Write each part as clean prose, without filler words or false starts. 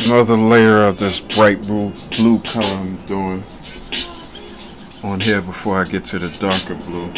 Another layer of this bright blue color I'm doing on here before I get to the darker blue.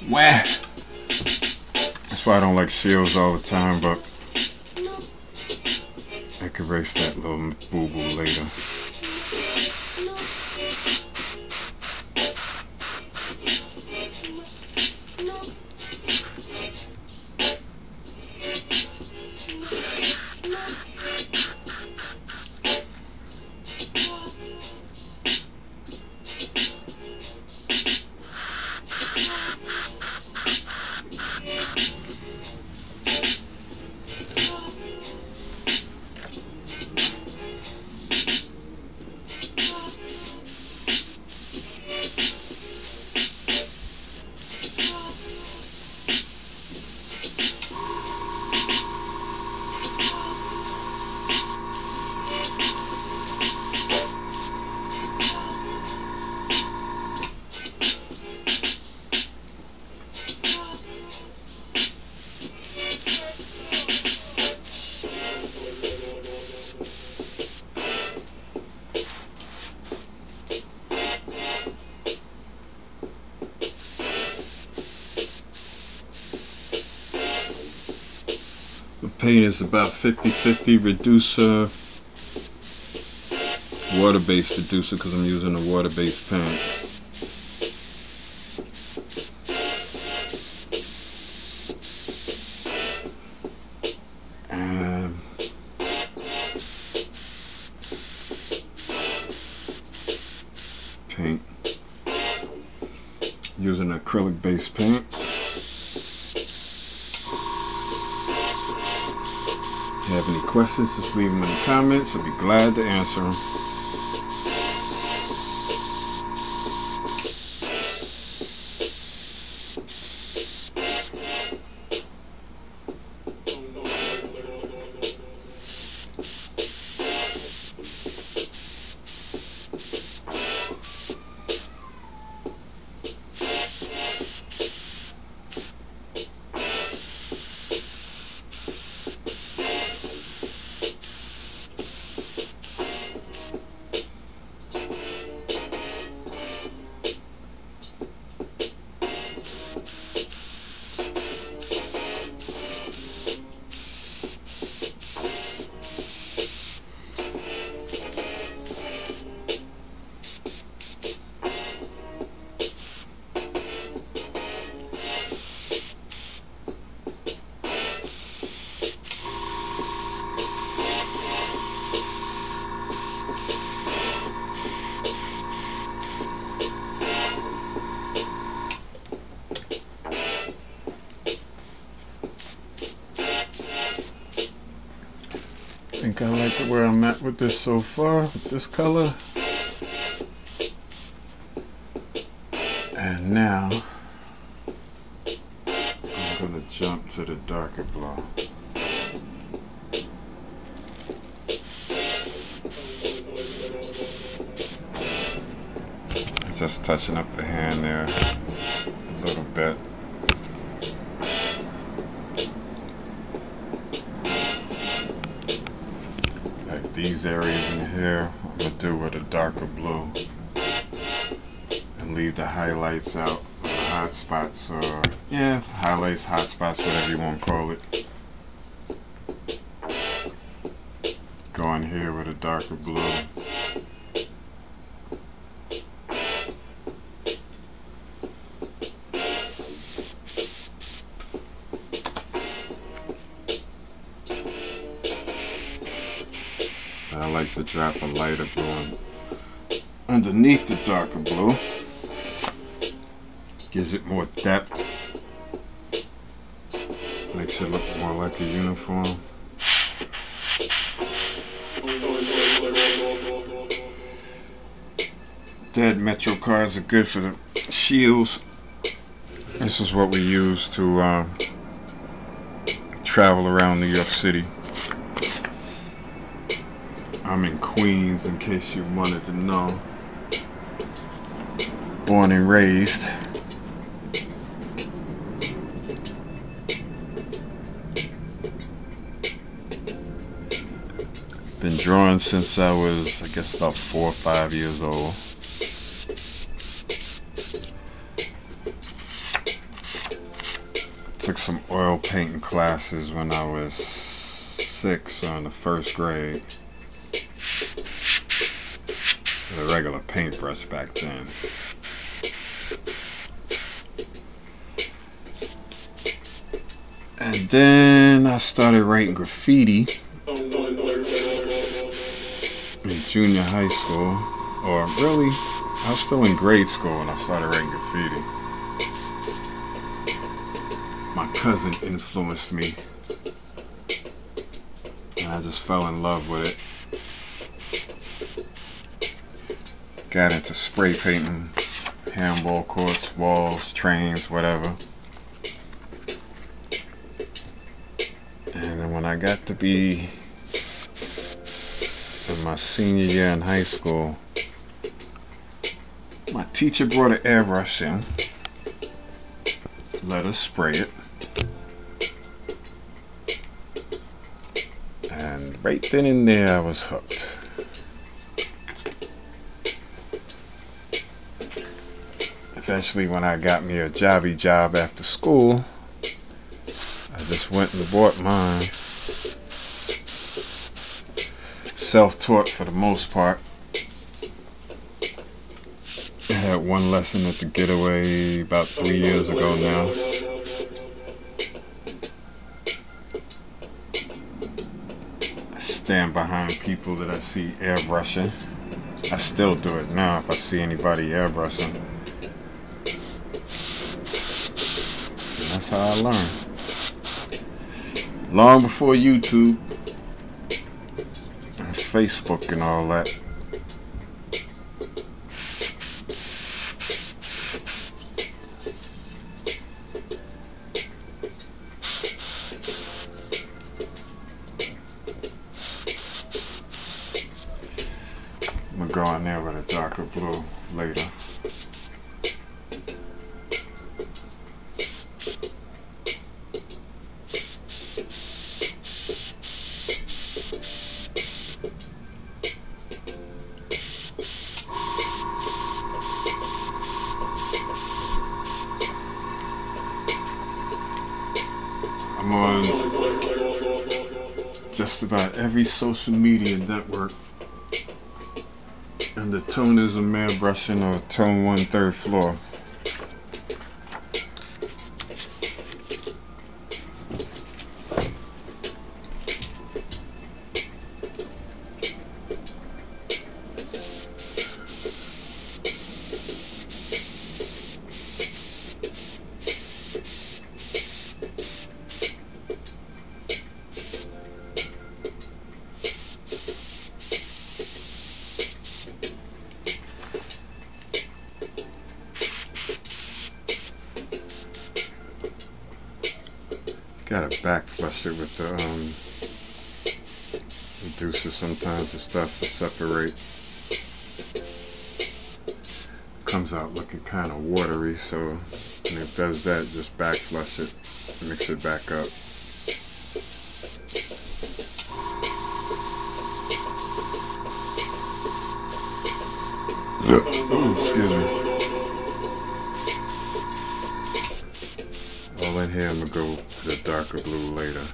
Wah. That's why I don't like shields all the time, but I can erase that little boo-boo later. Paint is about 50-50 reducer, water-based reducer, because I'm using a water-based paint. Paint. Using acrylic-based paint. If you have any questions, just leave them in the comments. I'll be glad to answer them. think I like where I'm at with this so far, with this color. And now I'm gonna jump to the darker blue. Just touching up the hand there a little bit. Like these areas in here, I'm gonna do with a darker blue and leave the highlights out, the hot spots, or yeah, highlights, hot spots, whatever you want to call it. Go in here with a darker blue. I like to drop a lighter blue underneath the darker blue. Gives it more depth. Makes it look more like a uniform. Dead Metro cards are good for the shields. This is what we use to travel around New York City. I'm in Queens, in case you wanted to know. Born and raised. Been drawing since I was, I guess, about 4 or 5 years old. Took some oil painting classes when I was 6 or in the 1st grade. A regular paintbrush back then. And then I started writing graffiti in junior high school, or really, I was still in grade school when I started writing graffiti. My cousin influenced me, and I just fell in love with it. Got into spray painting, handball courts, walls, trains, whatever. And then when I got to be in my senior year in high school, my teacher brought an airbrush in, let us spray it, and right then and there I was hooked. Eventually, when I got me a jobby job after school, I just went and bought mine. Self-taught for the most part. I had one lesson at the Getaway about 3 years ago now. I stand behind people that I see airbrushing. I still do it now if I see anybody airbrushing. That's how I learned. Long before YouTube and Facebook and all that. I'm gonna go in there with a darker blue later. I'm on just about every social media network under Toneism-Airbrushing or Tone 1/3 floor. Gotta back flush it with the reducer. Sometimes it starts to separate. Comes out looking kind of watery, so when it does that, just back flush it, mix it back up. Oh, excuse me. All in here, I'm gonna go for the darker blue later.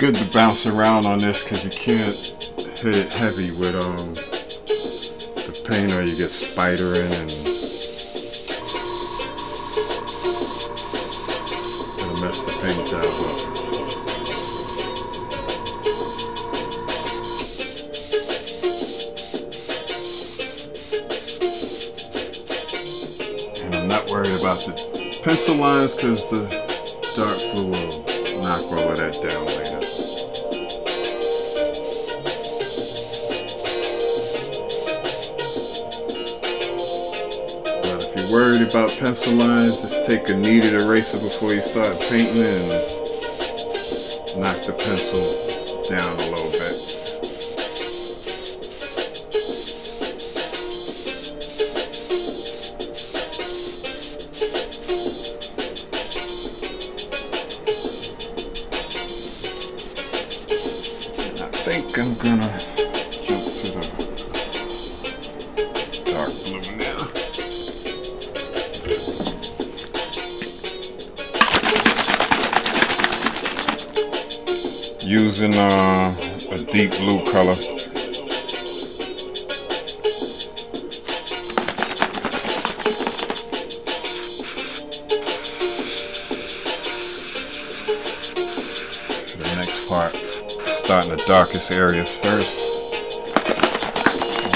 Good to bounce around on this because you can't hit it heavy with the paint, or you get spidering and it'll mess the paint job up. And I'm not worried about the pencil lines because the dark blue will knock all of that down later. Worried about pencil lines, just take a kneaded eraser before you start painting and knock the pencil down a little bit. I think I'm gonna jump to the dark blue now. Using a deep blue color. The next part, starting the darkest areas first.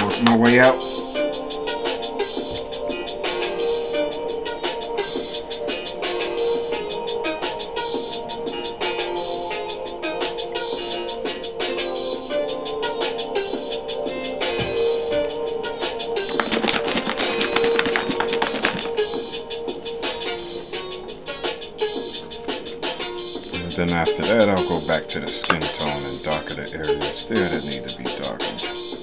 Work my way out. Then after that, I'll go back to the skin tone and darken the areas there that need to be darkened.